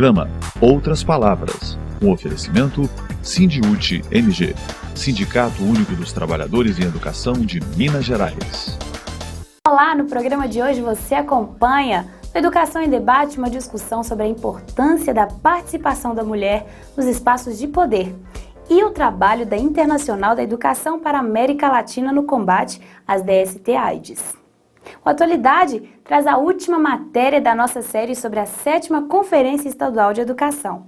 Programa Outras Palavras, um oferecimento Sindiúti MG, Sindicato Único dos Trabalhadores em Educação de Minas Gerais. Olá, no programa de hoje você acompanha no Educação em Debate uma discussão sobre a importância da participação da mulher nos espaços de poder e o trabalho da Internacional da Educação para a América Latina no combate às DST-AIDS. O Atualidade traz a última matéria da nossa série sobre a 7ª Conferência Estadual de Educação.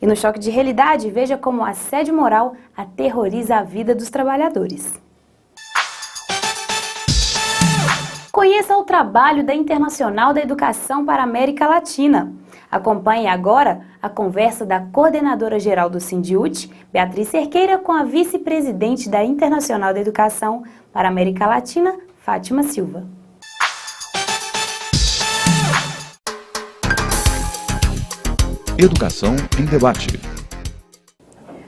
E no Choque de Realidade, veja como o assédio moral aterroriza a vida dos trabalhadores. Conheça o trabalho da Internacional da Educação para a América Latina. Acompanhe agora a conversa da coordenadora-geral do Sindiúti, Beatriz Cerqueira, com a vice-presidente da Internacional da Educação para a América Latina, Fátima Silva. Educação em Debate.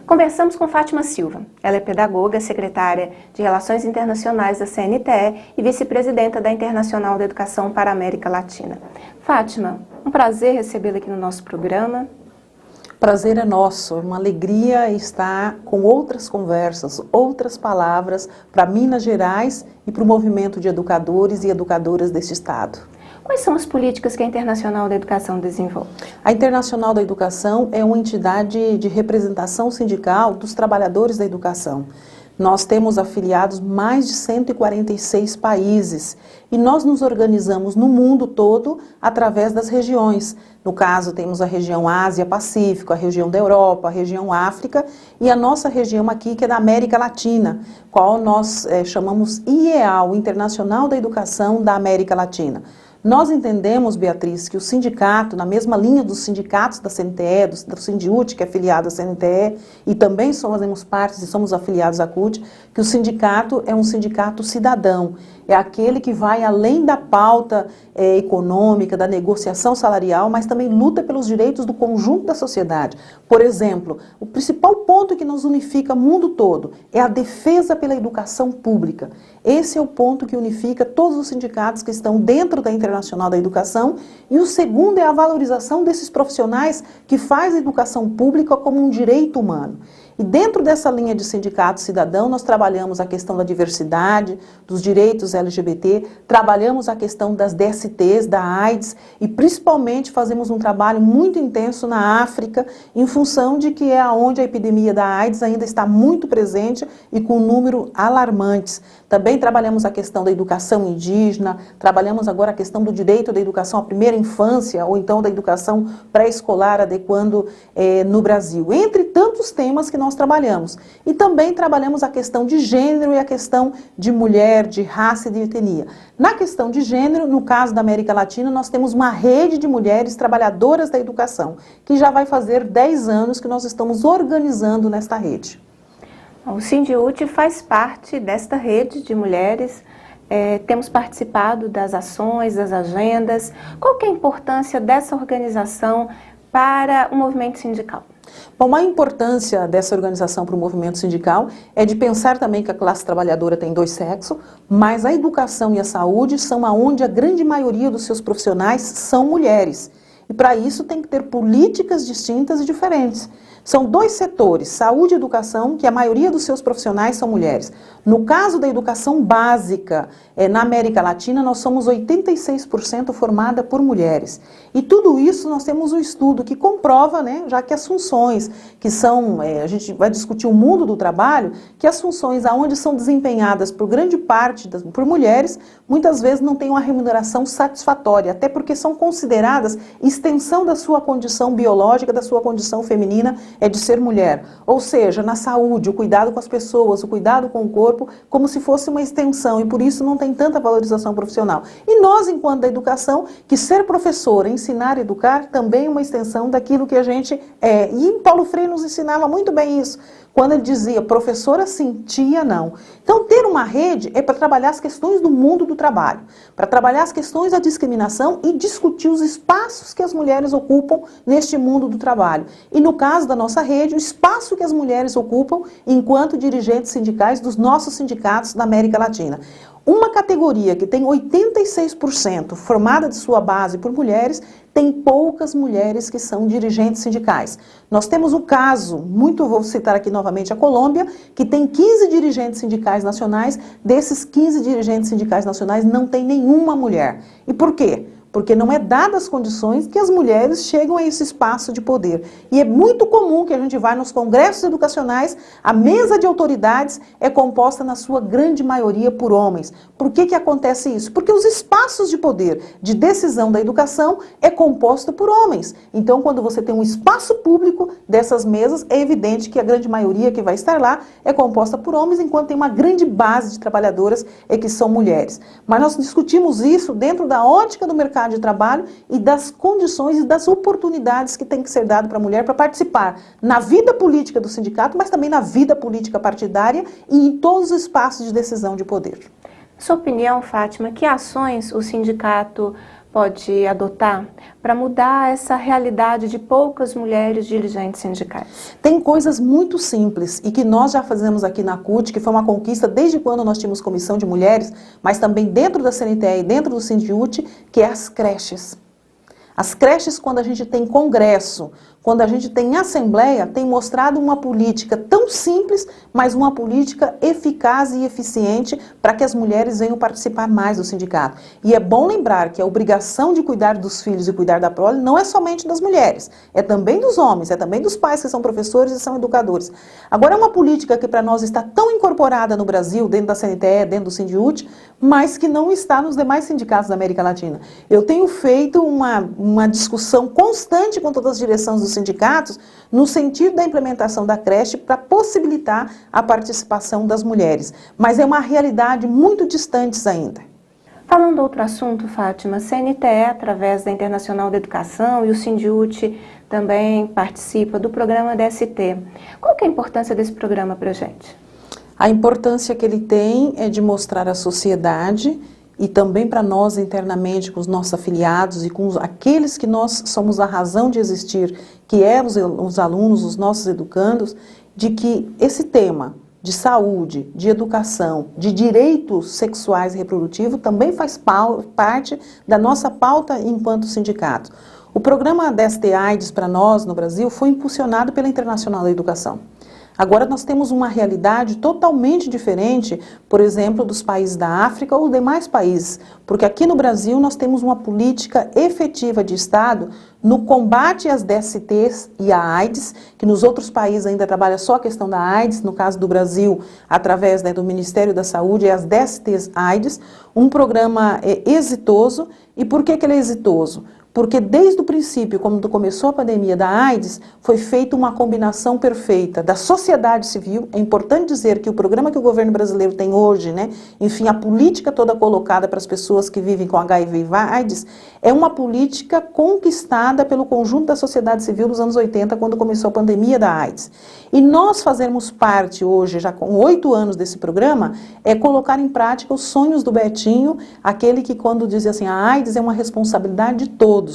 Conversamos com Fátima Silva. Ela é pedagoga, secretária de Relações Internacionais da CNTE e vice-presidenta da Internacional da Educação para a América Latina. Fátima, um prazer recebê-la aqui no nosso programa. Prazer é nosso, uma alegria estar com outras conversas, outras palavras para Minas Gerais e para o movimento de educadores e educadoras deste estado. Quais são as políticas que a Internacional da Educação desenvolve? A Internacional da Educação é uma entidade de representação sindical dos trabalhadores da educação. Nós temos afiliados mais de 146 países e nós nos organizamos no mundo todo através das regiões. No caso, temos a região Ásia-Pacífico, a região da Europa, a região África e a nossa região aqui, que é da América Latina, qual nós chamamos IEA, o Internacional da Educação da América Latina. Nós entendemos, Beatriz, que o sindicato, na mesma linha dos sindicatos da CNTE, do Sindiúti, que é afiliado à CNTE, e também fazemos parte e somos afiliados à CUT, que o sindicato é um sindicato cidadão, é aquele que vai além da pauta econômica, da negociação salarial, mas também luta pelos direitos do conjunto da sociedade. Por exemplo, o principal ponto que nos unifica o mundo todo é a defesa pela educação pública. Esse é o ponto que unifica todos os sindicatos que estão dentro da Internacional da Educação. E o segundo é a valorização desses profissionais que fazem a educação pública como um direito humano. E dentro dessa linha de sindicato cidadão, nós trabalhamos a questão da diversidade, dos direitos LGBT, trabalhamos a questão das DSTs, da AIDS, e principalmente fazemos um trabalho muito intenso na África, em função de que é onde a epidemia da AIDS ainda está muito presente e com um número alarmantes. Também trabalhamos a questão da educação indígena, trabalhamos agora a questão do direito da educação à primeira infância, ou então da educação pré-escolar adequando no Brasil, entre tantos temas que nós trabalhamos. E também trabalhamos a questão de gênero e a questão de mulher, de raça e de etnia. Na questão de gênero, no caso da América Latina, nós temos uma rede de mulheres trabalhadoras da educação, que já vai fazer 10 anos que nós estamos organizando nesta rede. O Sindiúti faz parte desta rede de mulheres, temos participado das ações, das agendas. Qual que é a importância dessa organização para o movimento sindical? Bom, a importância dessa organização para o movimento sindical é de pensar também que a classe trabalhadora tem 2 sexos, mas a educação e a saúde são aonde a grande maioria dos seus profissionais são mulheres. E para isso tem que ter políticas distintas e diferentes. São 2 setores, saúde e educação, que a maioria dos seus profissionais são mulheres. No caso da educação básica, na América Latina, nós somos 86% formada por mulheres. E tudo isso nós temos um estudo que comprova, já que as funções que são, a gente vai discutir o mundo do trabalho, que as funções aonde são desempenhadas por grande parte por mulheres, muitas vezes não têm uma remuneração satisfatória, até porque são consideradas extensão da sua condição biológica, da sua condição feminina, é de ser mulher. Ou seja, na saúde, o cuidado com as pessoas, o cuidado com o corpo, como se fosse uma extensão, e por isso não tem tanta valorização profissional. E nós, enquanto da educação, que ser professor, ensinar e educar, também é uma extensão daquilo que a gente é. E Paulo Freire nos ensinava muito bem isso, quando ele dizia, professora sim, tia não. Então, ter uma rede é para trabalhar as questões do mundo do trabalho, para trabalhar as questões da discriminação e discutir os espaços que as mulheres ocupam neste mundo do trabalho. E no caso da nossa rede, o espaço que as mulheres ocupam enquanto dirigentes sindicais dos nossos sindicatos da América Latina. Uma categoria que tem 86% 86% formada de sua base por mulheres, tem poucas mulheres que são dirigentes sindicais. Nós temos um caso, vou citar aqui novamente a Colômbia, que tem 15 dirigentes sindicais nacionais, desses 15 dirigentes sindicais nacionais não tem nenhuma mulher. E por quê? Porque não é dadas as condições que as mulheres chegam a esse espaço de poder. E é muito comum que a gente vá nos congressos educacionais, a mesa de autoridades é composta na sua grande maioria por homens. Por que acontece isso? Porque os espaços de poder, de decisão da educação, é composto por homens. Então, quando você tem um espaço público dessas mesas, é evidente que a grande maioria que vai estar lá é composta por homens, enquanto tem uma grande base de trabalhadoras que são mulheres. Mas nós discutimos isso dentro da ótica do mercado de trabalho e das condições e das oportunidades que tem que ser dado para a mulher para participar na vida política do sindicato, mas também na vida política partidária e em todos os espaços de decisão de poder. Sua opinião, Fátima, que ações o sindicato pode adotar para mudar essa realidade de poucas mulheres dirigentes sindicais? Tem coisas muito simples e que nós já fazemos aqui na CUT, que foi uma conquista desde quando nós tínhamos comissão de mulheres, mas também dentro da CNTE e dentro do Sindiúti, que é as creches. As creches, quando a gente tem congresso, quando a gente tem assembleia, tem mostrado uma política tão simples, mas uma política eficaz e eficiente para que as mulheres venham participar mais do sindicato. E é bom lembrar que a obrigação de cuidar dos filhos e cuidar da prole não é somente das mulheres, é também dos homens, é também dos pais que são professores e são educadores. Agora é uma política que para nós está tão incorporada no Brasil, dentro da CNTE, dentro do Sindiúti, mas que não está nos demais sindicatos da América Latina. Eu tenho feito uma discussão constante com todas as direções dos sindicatos no sentido da implementação da creche para possibilitar a participação das mulheres. Mas é uma realidade muito distante ainda. Falando outro assunto, Fátima, a CNTE, através da Internacional da Educação, e o Sindiúti também participa do programa DST. Qual que é a importância desse programa para a gente? A importância que ele tem é de mostrar à sociedade e também para nós internamente, com os nossos afiliados e com aqueles que nós somos a razão de existir, que é os alunos, os nossos educandos, de que esse tema de saúde, de educação, de direitos sexuais e reprodutivos também faz parte da nossa pauta enquanto sindicato. O programa DST-AIDS para nós no Brasil foi impulsionado pela Internacional da Educação. Agora nós temos uma realidade totalmente diferente, por exemplo, dos países da África ou demais países, porque aqui no Brasil nós temos uma política efetiva de Estado no combate às DSTs e à AIDS, que nos outros países ainda trabalha só a questão da AIDS, no caso do Brasil, através do Ministério da Saúde, é as DSTs AIDS, um programa exitoso. E por que ele é exitoso? Porque desde o princípio, quando começou a pandemia da AIDS, foi feita uma combinação perfeita da sociedade civil. É importante dizer que o programa que o governo brasileiro tem hoje, enfim, a política toda colocada para as pessoas que vivem com HIV e AIDS, é uma política conquistada pelo conjunto da sociedade civil nos anos 80, quando começou a pandemia da AIDS. E nós fazermos parte hoje, já com 8 anos desse programa, é colocar em prática os sonhos do Betinho, aquele que quando dizia assim, a AIDS é uma responsabilidade de todos,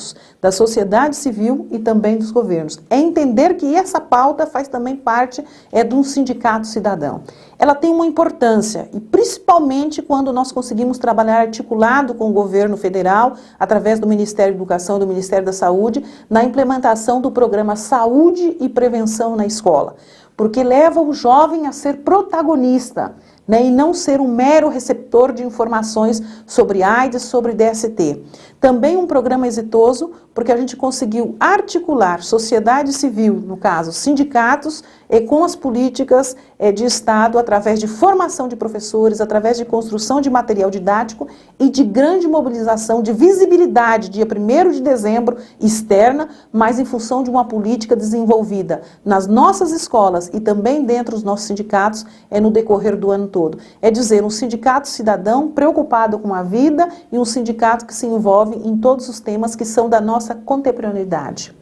da sociedade civil e também dos governos. É entender que essa pauta faz também parte de um sindicato cidadão. Ela tem uma importância, e principalmente quando nós conseguimos trabalhar articulado com o governo federal, através do Ministério da Educação e do Ministério da Saúde, na implementação do programa Saúde e Prevenção na Escola, porque leva o jovem a ser protagonista, e não ser um mero receptor de informações sobre AIDS, sobre DST. Também um programa exitoso, porque a gente conseguiu articular sociedade civil, no caso sindicatos, com as políticas de Estado, através de formação de professores, através de construção de material didático e de grande mobilização, de visibilidade, dia 1º de dezembro, externa, mas em função de uma política desenvolvida nas nossas escolas e também dentro dos nossos sindicatos, no decorrer do ano todo. É dizer, um sindicato cidadão preocupado com a vida e um sindicato que se envolve em todos os temas que são da nossa contemporaneidade.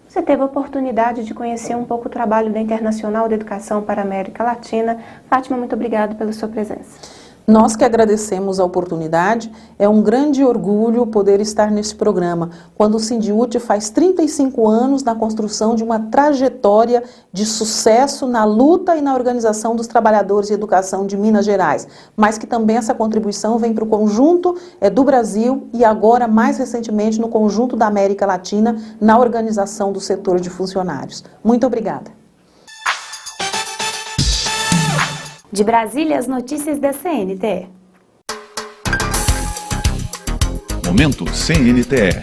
Você teve a oportunidade de conhecer um pouco o trabalho da Internacional da Educação para a América Latina. Fátima, muito obrigada pela sua presença. Nós que agradecemos a oportunidade, é um grande orgulho poder estar nesse programa, quando o Sindiúti faz 35 anos na construção de uma trajetória de sucesso na luta e na organização dos trabalhadores de educação de Minas Gerais, mas que também essa contribuição vem para o conjunto do Brasil e agora, mais recentemente, no conjunto da América Latina, na organização do setor de funcionários. Muito obrigada. De Brasília, as notícias da CNTE. Momento CNTE.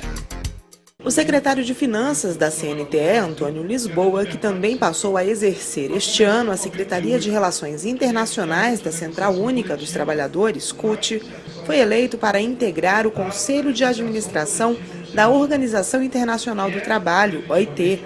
O secretário de Finanças da CNTE, Antônio Lisboa, que também passou a exercer este ano a Secretaria de Relações Internacionais da Central Única dos Trabalhadores, CUT, foi eleito para integrar o Conselho de Administração da Organização Internacional do Trabalho, OIT.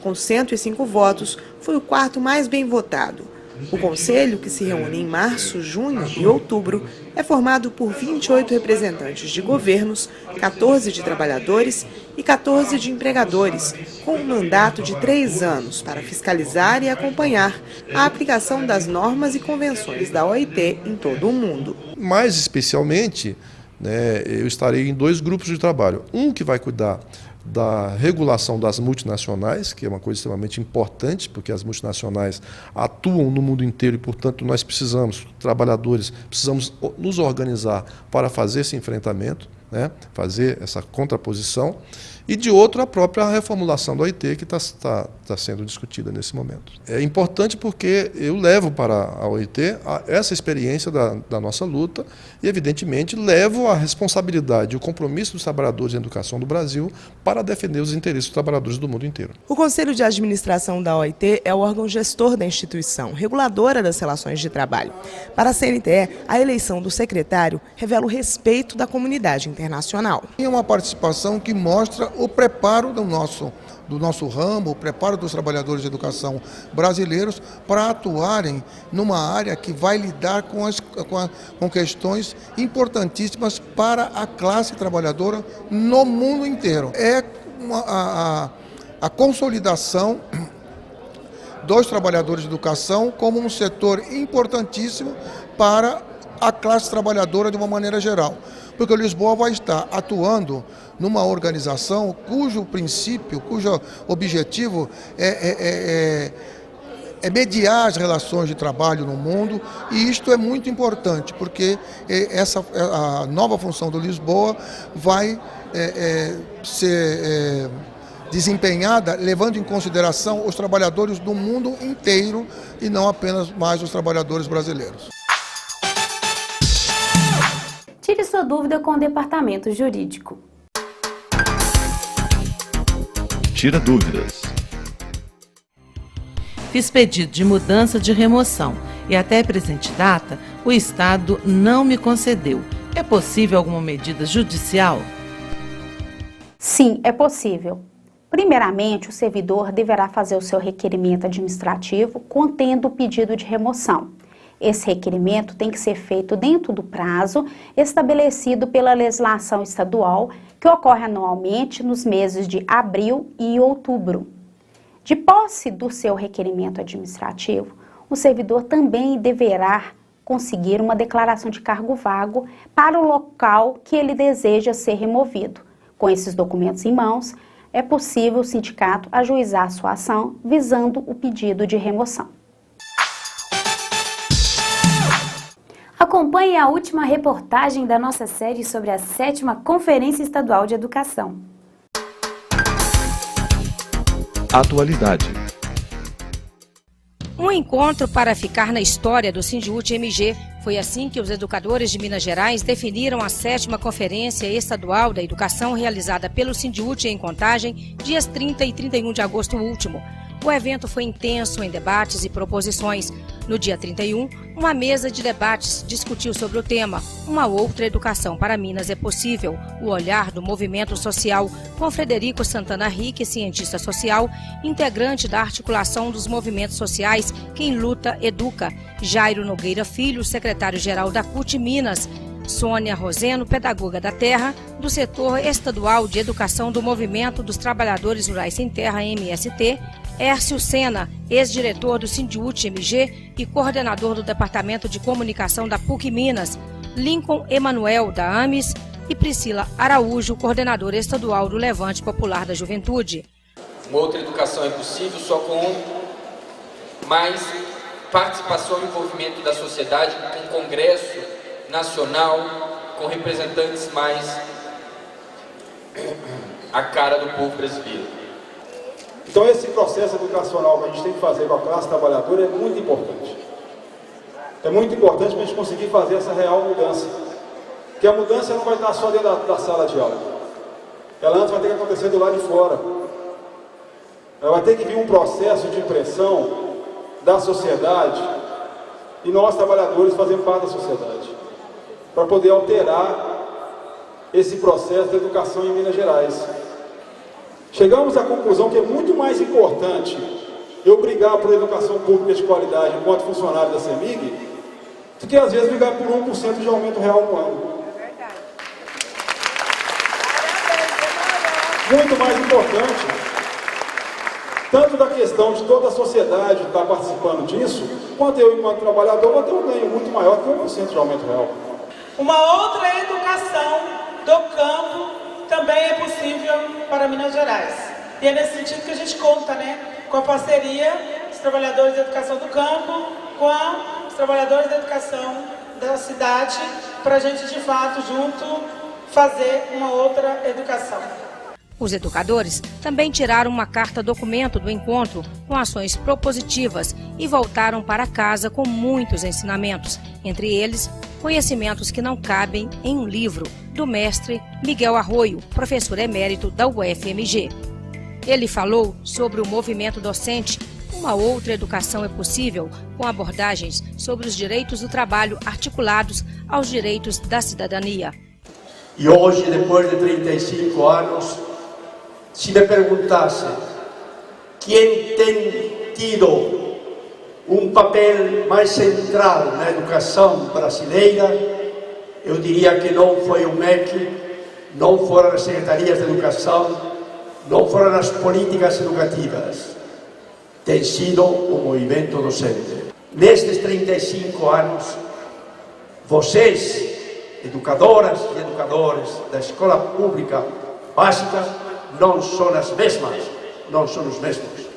Com 105 votos, foi o quarto mais bem votado. O Conselho, que se reúne em março, junho e outubro, é formado por 28 representantes de governos, 14 de trabalhadores e 14 de empregadores, com um mandato de 3 anos para fiscalizar e acompanhar a aplicação das normas e convenções da OIT em todo o mundo. Mais especialmente, eu estarei em 2 grupos de trabalho. Um que vai cuidar da regulação das multinacionais, que é uma coisa extremamente importante, porque as multinacionais atuam no mundo inteiro e, portanto, nós precisamos, trabalhadores, precisamos nos organizar para fazer esse enfrentamento, fazer essa contraposição. E de outro, a própria reformulação da OIT, que está sendo discutida nesse momento. É importante porque eu levo para a OIT essa experiência da nossa luta e, evidentemente, levo a responsabilidade e o compromisso dos trabalhadores em educação do Brasil para defender os interesses dos trabalhadores do mundo inteiro. O Conselho de Administração da OIT é o órgão gestor da instituição, reguladora das relações de trabalho. Para a CNTE, a eleição do secretário revela o respeito da comunidade internacional. É uma participação que mostra o preparo do nosso ramo, o preparo dos trabalhadores de educação brasileiros para atuarem numa área que vai lidar com questões importantíssimas para a classe trabalhadora no mundo inteiro. É a consolidação dos trabalhadores de educação como um setor importantíssimo para a classe trabalhadora de uma maneira geral. Porque o Lisboa vai estar atuando numa organização cujo princípio, cujo objetivo é mediar as relações de trabalho no mundo, e isto é muito importante, porque a nova função do Lisboa vai ser desempenhada levando em consideração os trabalhadores do mundo inteiro e não apenas mais os trabalhadores brasileiros. Tire sua dúvida com o Departamento Jurídico. Tira dúvidas. Fiz pedido de mudança de remoção e até presente data o Estado não me concedeu. É possível alguma medida judicial? Sim, é possível. Primeiramente, o servidor deverá fazer o seu requerimento administrativo contendo o pedido de remoção. Esse requerimento tem que ser feito dentro do prazo estabelecido pela legislação estadual, que ocorre anualmente nos meses de abril e outubro. De posse do seu requerimento administrativo, o servidor também deverá conseguir uma declaração de cargo vago para o local que ele deseja ser removido. Com esses documentos em mãos, é possível o sindicato ajuizar sua ação visando o pedido de remoção. Acompanhe a última reportagem da nossa série sobre a 7ª Conferência Estadual de Educação. Atualidade. Um encontro para ficar na história do Sindiúti-MG. Foi assim que os educadores de Minas Gerais definiram a 7ª Conferência Estadual da Educação realizada pelo Sindiúti em Contagem, dias 30 e 31 de agosto último. O evento foi intenso em debates e proposições. No dia 31, uma mesa de debates discutiu sobre o tema Uma Outra Educação para Minas é Possível, o olhar do movimento social, com Frederico Santana Rique, cientista social, integrante da articulação dos movimentos sociais Quem Luta Educa, Jairo Nogueira Filho, secretário-geral da CUT Minas, Sônia Roseno, pedagoga da terra, do setor estadual de educação do Movimento dos Trabalhadores Rurais Sem Terra, MST, Hércio Sena, ex-diretor do Sindiúte-MG e coordenador do Departamento de Comunicação da PUC Minas, Lincoln Emanuel, da AMES, e Priscila Araújo, coordenadora estadual do Levante Popular da Juventude. Uma outra educação é possível só com mais participação e envolvimento da sociedade, com congresso nacional, com representantes mais a cara do povo brasileiro. Então esse processo educacional que a gente tem que fazer com a classe trabalhadora é muito importante. É muito importante para a gente conseguir fazer essa real mudança. Porque a mudança não vai estar só dentro da sala de aula. Ela antes vai ter que acontecer do lado de fora. Ela vai ter que vir um processo de pressão da sociedade e nós, trabalhadores, fazemos parte da sociedade para poder alterar esse processo de educação em Minas Gerais. Chegamos à conclusão que é muito mais importante eu brigar por educação pública de qualidade enquanto funcionário da CEMIG do que, às vezes, brigar por 1% de aumento real no ano. Muito mais importante, tanto da questão de toda a sociedade estar participando disso, quanto eu, enquanto trabalhador, vou ter um ganho muito maior que 1% de aumento real. Uma outra educação do campo também é possível para Minas Gerais. E é nesse sentido que a gente conta, com a parceria dos trabalhadores da educação do campo com os trabalhadores da educação da cidade, para a gente, de fato, junto, fazer uma outra educação. Os educadores também tiraram uma carta-documento do encontro com ações propositivas e voltaram para casa com muitos ensinamentos, entre eles, conhecimentos que não cabem em um livro, do mestre Miguel Arroio, professor emérito da UFMG. Ele falou sobre o movimento docente. Uma outra educação é possível com abordagens sobre os direitos do trabalho articulados aos direitos da cidadania. E hoje, depois de 35 anos, se me perguntasse quem tem tido um papel mais central na educação brasileira, eu diria que não foi o MEC, não foram as secretarias de educação, não foram as políticas educativas, tem sido o movimento docente. Nestes 35 anos, vocês, educadoras e educadores da escola pública básica, não são as mesmas, não são os mesmos.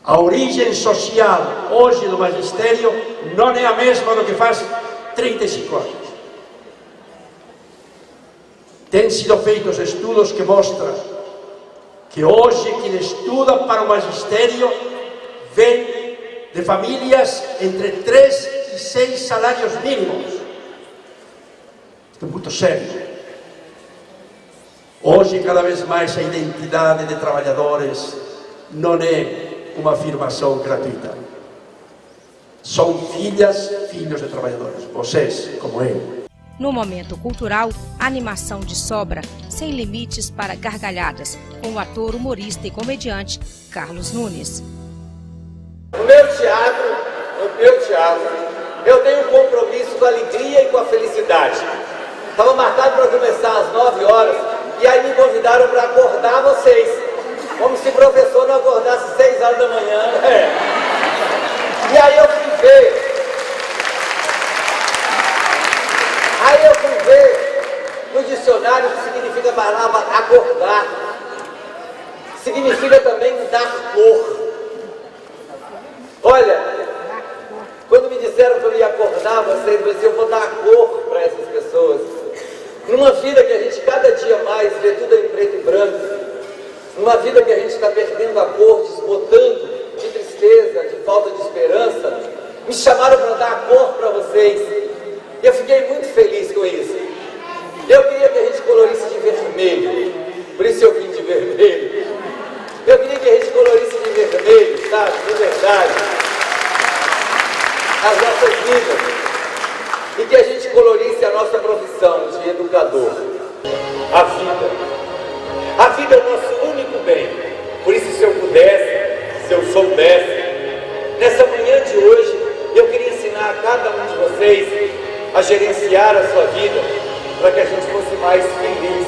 A origem social hoje do magistério não é a mesma do que faz 35 anos. Têm sido feitos estudos que mostram que hoje quem estuda para o magistério vem de famílias entre 3 e 6 salários mínimos. Isto é muito sério. Hoje, cada vez mais, a identidade de trabalhadores não é uma afirmação gratuita. São filhas, filhos de trabalhadores, vocês, como eu. No momento cultural, animação de sobra, sem limites para gargalhadas, com o ator, humorista e comediante Carlos Nunes. No meu teatro, eu tenho um compromisso com a alegria e com a felicidade. Estava marcado para começar às 9 horas, e aí me convidaram para acordar vocês. Como se o professor não acordasse 6 horas da manhã. E aí eu fui ver. No dicionário que significa a palavra acordar. Significa também dar cor. Olha, quando me disseram que eu ia acordar vocês, eu disse, eu vou dar cor para essas pessoas. Numa vida que a gente cada dia mais vê tudo em preto e branco, numa vida que a gente está perdendo a cor, desbotando de tristeza, de falta de esperança, me chamaram para dar cor para vocês. E eu fiquei muito feliz com isso. Eu queria que a gente colorisse de vermelho, por isso eu vim de vermelho. Eu queria que a gente colorisse de vermelho, sabe, de verdade, as nossas vidas. E que a gente colorisse a nossa profissão de educador. A vida é o nosso único bem. Por isso, se eu pudesse, se eu soubesse, nessa manhã de hoje, eu queria ensinar a cada um de vocês a gerenciar a sua vida, para que a gente fosse mais feliz.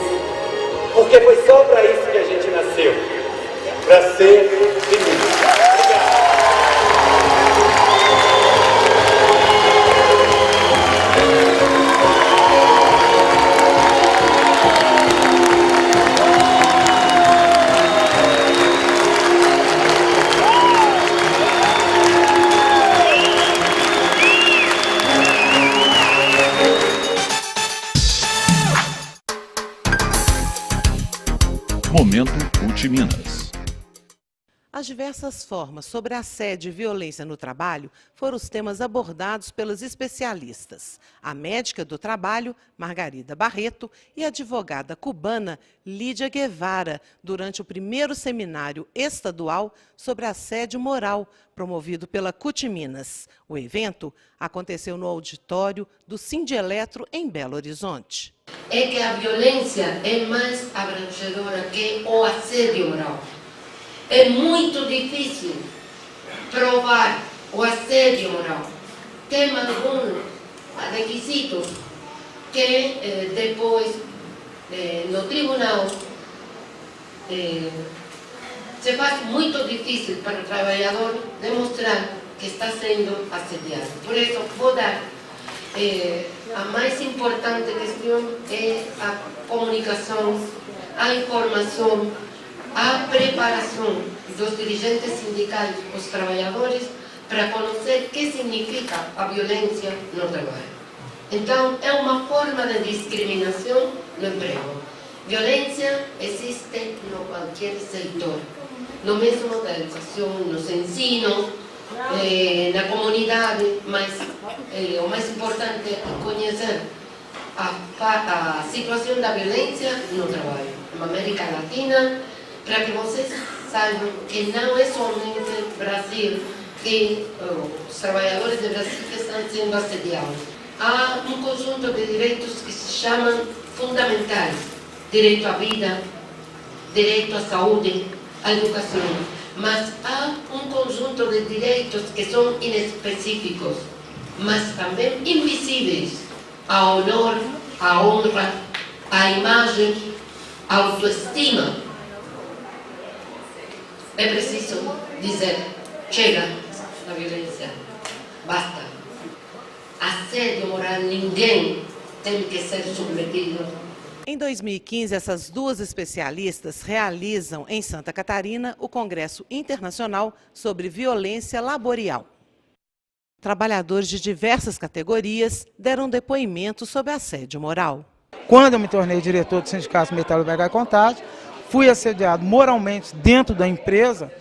Porque foi só para isso que a gente nasceu. para ser ministro. Momento CUT Minas. As diversas formas sobre assédio e violência no trabalho foram os temas abordados pelos especialistas. A médica do trabalho, Margarida Barreto, e a advogada cubana, Lídia Guevara, durante o primeiro seminário estadual sobre assédio moral, promovido pela CUT Minas. O evento aconteceu no auditório do Sindieletro, em Belo Horizonte. É que a violência é mais abrangedora que o assédio moral. É muito difícil provar o assédio moral. Tem alguns requisitos que depois no tribunal se faz muito difícil para o trabalhador demonstrar que está sendo assediado. Por isso, vou dar a mais importante questão é a comunicação, a informação, a preparação dos dirigentes sindicais, os trabalhadores, para conhecer o que significa a violência no trabalho. Então, é uma forma de discriminação no emprego. Violência existe em qualquer setor, no mesmo da educação, nos ensinos, na comunidade, mas o mais importante é conhecer a situação da violência no trabalho. Na América Latina, para que vocês saibam que não é somente no Brasil que os trabalhadores do Brasil que estão sendo assediados. Há um conjunto de direitos que se chamam fundamentais: direito à vida, direito à saúde, à educação. Mas há um conjunto de direitos que são inespecíficos, mas também invisíveis: a honor, a honra, a imagem, a autoestima. É preciso dizer: chega da violência, basta. Assédio moral, ninguém tem que ser submetido. Em 2015, essas duas especialistas realizam em Santa Catarina o Congresso Internacional sobre Violência Laboral. Trabalhadores de diversas categorias deram depoimentos sobre assédio moral. Quando eu me tornei diretor do Sindicato Metal, Verga e Contagem, fui assediado moralmente dentro da empresa,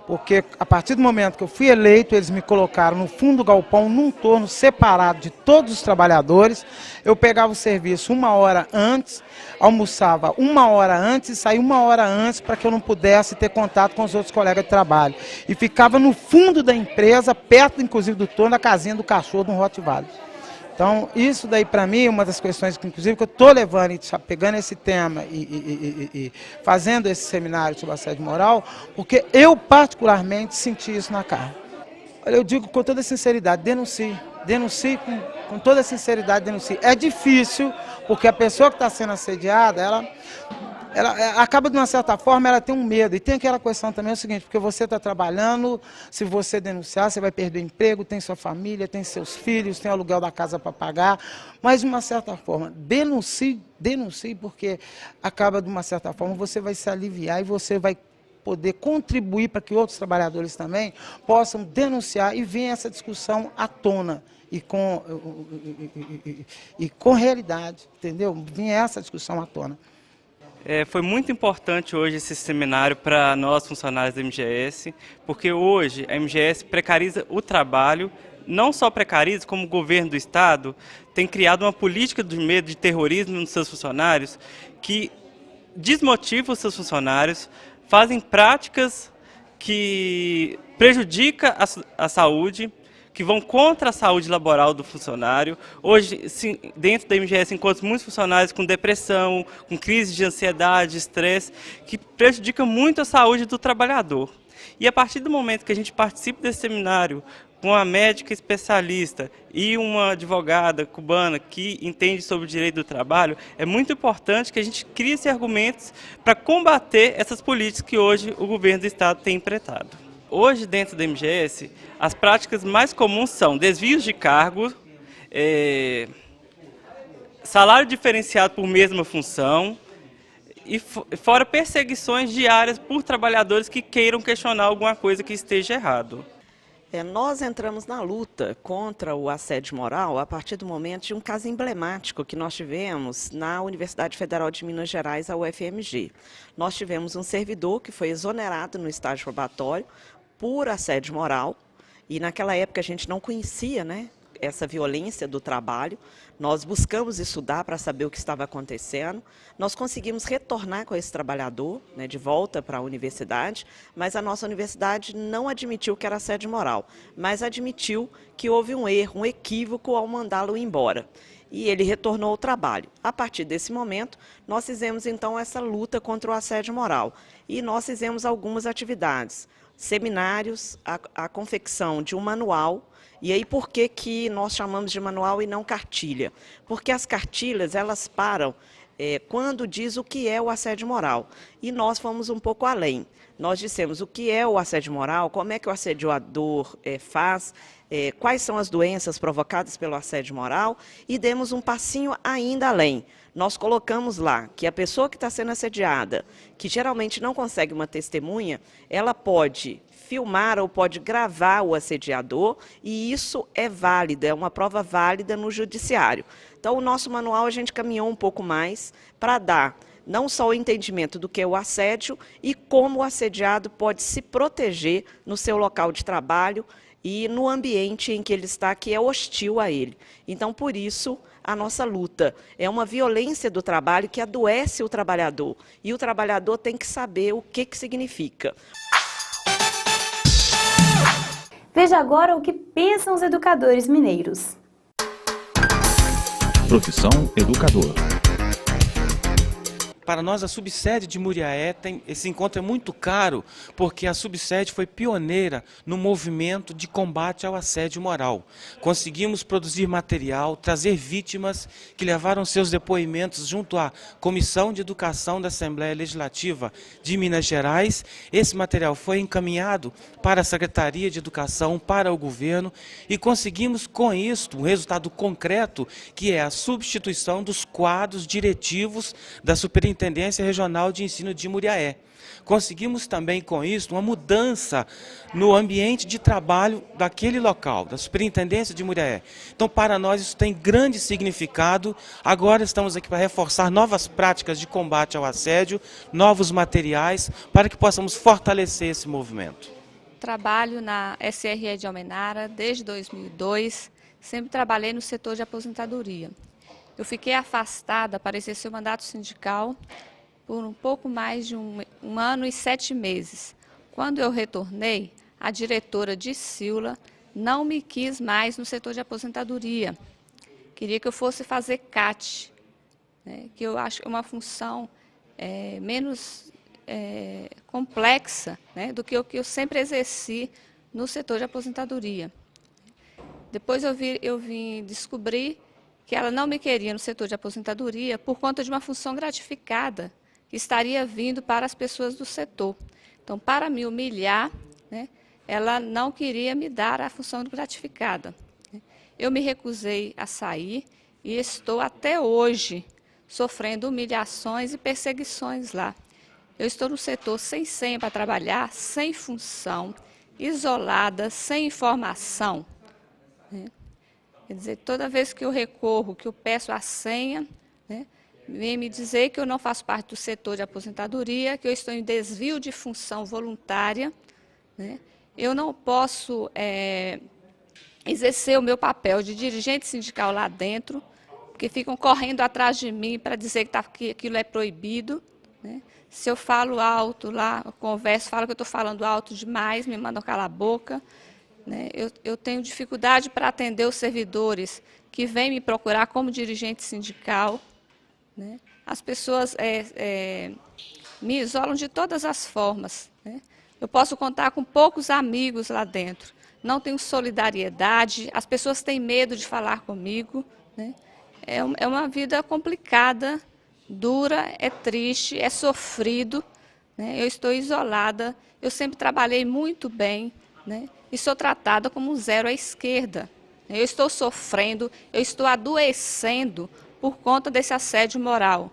porque a partir do momento que eu fui eleito, eles me colocaram no fundo do galpão, num torno separado de todos os trabalhadores. Eu pegava o serviço 1 hora antes, almoçava 1 hora antes e saía 1 hora antes para que eu não pudesse ter contato com os outros colegas de trabalho. E ficava no fundo da empresa, perto inclusive do torno da casinha do cachorro do Rottweiler. Então, isso daí para mim é uma das questões que inclusive que eu estou levando e pegando esse tema e fazendo esse seminário sobre assédio moral, porque eu particularmente senti isso na carne. Olha, eu digo com toda sinceridade, denuncie com toda sinceridade, denuncie. É difícil, porque a pessoa que está sendo assediada, ela acaba de uma certa forma, ela tem um medo. E tem aquela questão também, é o seguinte: porque você está trabalhando, se você denunciar, você vai perder o emprego, tem sua família, tem seus filhos, tem o aluguel da casa para pagar. Mas de uma certa forma, denuncie, porque acaba de uma certa forma, você vai se aliviar e você vai poder contribuir para que outros trabalhadores também possam denunciar e vir essa discussão à tona. E com realidade, entendeu? Vir essa discussão à tona. Foi muito importante hoje esse seminário para nós, funcionários da MGS, porque hoje a MGS precariza o trabalho, não só precariza, como o governo do Estado tem criado uma política de medo de terrorismo nos seus funcionários, que desmotiva os seus funcionários, fazem práticas que prejudicam a saúde, que vão contra a saúde laboral do funcionário. Hoje, sim, dentro da MGS, encontro muitos funcionários com depressão, com crise de ansiedade, estresse, que prejudicam muito a saúde do trabalhador. E a partir do momento que a gente participa desse seminário com uma médica especialista e uma advogada cubana que entende sobre o direito do trabalho, é muito importante que a gente crie esses argumentos para combater essas políticas que hoje o governo do Estado tem empretado. Hoje, dentro da MGS, as práticas mais comuns são desvios de cargo, salário diferenciado por mesma função, e fora perseguições diárias por trabalhadores que queiram questionar alguma coisa que esteja errado. Nós entramos na luta contra o assédio moral a partir do momento de um caso emblemático que nós tivemos na Universidade Federal de Minas Gerais, a UFMG. Nós tivemos um servidor que foi exonerado no estágio probatório por assédio moral, e naquela época a gente não conhecia, né, essa violência do trabalho. Nós buscamos estudar para saber o que estava acontecendo. Nós conseguimos retornar com esse trabalhador, né, de volta para a universidade, mas a nossa universidade não admitiu que era assédio moral, mas admitiu que houve um erro, um equívoco ao mandá-lo embora. E ele retornou ao trabalho. A partir desse momento, nós fizemos então essa luta contra o assédio moral. E nós fizemos algumas atividades, seminários, a confecção de um manual. E aí, por que nós chamamos de manual e não cartilha? Porque as cartilhas, elas param quando diz o que é o assédio moral. E nós fomos um pouco além. Nós dissemos o que é o assédio moral, como é que o assediador faz, quais são as doenças provocadas pelo assédio moral, e demos um passinho ainda além. Nós colocamos lá que a pessoa que está sendo assediada, que geralmente não consegue uma testemunha, ela pode filmar ou pode gravar o assediador, e isso é válido, é uma prova válida no judiciário. Então, o nosso manual a gente caminhou um pouco mais para dar não só o entendimento do que é o assédio e como o assediado pode se proteger no seu local de trabalho e no ambiente em que ele está, que é hostil a ele. Então, por isso, a nossa luta é uma violência do trabalho que adoece o trabalhador, e o trabalhador tem que saber o que significa. Veja agora o que pensam os educadores mineiros. Profissão educador. Para nós, a subsede de Muriaé, esse encontro é muito caro, porque a subsede foi pioneira no movimento de combate ao assédio moral. Conseguimos produzir material, trazer vítimas que levaram seus depoimentos junto à Comissão de Educação da Assembleia Legislativa de Minas Gerais. Esse material foi encaminhado para a Secretaria de Educação, para o governo, e conseguimos com isso um resultado concreto, que é a substituição dos quadros diretivos da Superintendência Regional de Ensino de Muriaé. Conseguimos também com isso uma mudança no ambiente de trabalho daquele local, da Superintendência de Muriaé. Então, para nós isso tem grande significado. Agora estamos aqui para reforçar novas práticas de combate ao assédio, novos materiais, para que possamos fortalecer esse movimento. Trabalho na SRE de Almenara desde 2002, sempre trabalhei no setor de aposentadoria. Eu fiquei afastada para exercer o mandato sindical por um pouco mais de um ano e 7 meses. Quando eu retornei, a diretora Dicila não me quis mais no setor de aposentadoria. Queria que eu fosse fazer CAT, né, que eu acho uma função menos complexa, né, do que o que eu sempre exerci no setor de aposentadoria. Depois eu vim descobrir que ela não me queria no setor de aposentadoria por conta de uma função gratificada que estaria vindo para as pessoas do setor. Então, para me humilhar, né, ela não queria me dar a função gratificada. Eu me recusei a sair e estou até hoje sofrendo humilhações e perseguições lá. Eu estou no setor sem senha para trabalhar, sem função, isolada, sem informação, né? Quer dizer, toda vez que eu recorro, que eu peço a senha, né, vem me dizer que eu não faço parte do setor de aposentadoria, que eu estou em desvio de função voluntária, né? Eu não posso exercer o meu papel de dirigente sindical lá dentro, porque ficam correndo atrás de mim para dizer que aquilo é proibido, né? Se eu falo alto lá, eu converso, falo que eu estou falando alto demais, me mandam calar a boca. Eu tenho dificuldade para atender os servidores que vêm me procurar como dirigente sindical, né? As pessoas me isolam de todas as formas, né? Eu posso contar com poucos amigos lá dentro. Não tenho solidariedade, as pessoas têm medo de falar comigo, né? É uma vida complicada, dura, é triste, é sofrido, né? Eu estou isolada, eu sempre trabalhei muito bem, né? E sou tratada como um zero à esquerda. Eu estou sofrendo, eu estou adoecendo por conta desse assédio moral.